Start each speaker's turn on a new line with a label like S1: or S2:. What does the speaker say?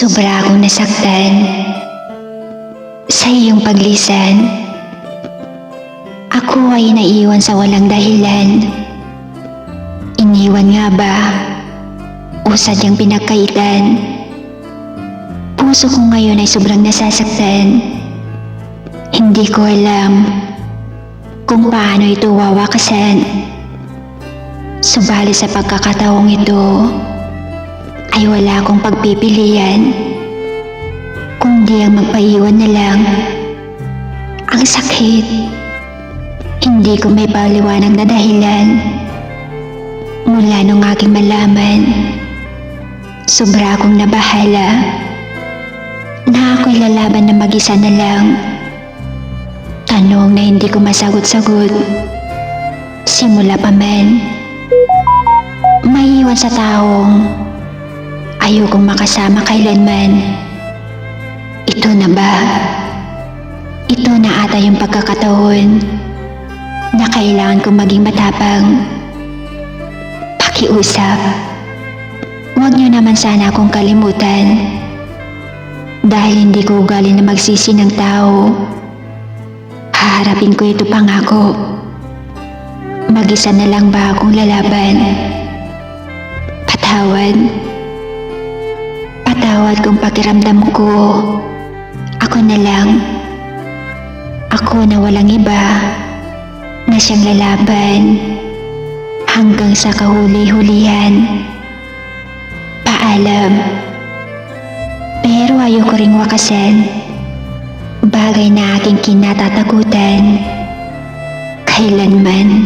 S1: Sobra akong nasaktan sa iyong paglisan. Ako ay naiwan sa walang dahilan. Iniwan nga ba o sadyang pinagkaitan? Puso ko ngayon ay sobrang nasasaktan. Hindi ko alam kung paano ito wawakasan. Subalit sa pagkakataong ito ay wala akong pagpipilian kundi ang magpaiwan na lang. Ang sakit, hindi ko may paliwanag na dahilan. Mula nung aking malaman, sobra akong nabahala na ako'y lalaban na mag-isa na lang. Tanong na hindi ko masagot-sagot. Simula pa man, maiiwan sa taong ayokong makasama kailanman. Ito na ba? Ito na ata yung pagkakataon na kailangan kong maging matapang. Pakiusap, huwag niyo naman sana akong kalimutan. Dahil hindi ko ugali na magsisi ng tao. Haharapin ko ito pangako. Mag-isa na lang ba akong lalaban? Patawad. Patawad kung pakiramdam ko ako na lang. Ako na walang iba na siyang lalaban hanggang sa kahuli-hulihan. Paalam. Pero ayoko ring wakasan bagay na aking kinatatakutan kailanman.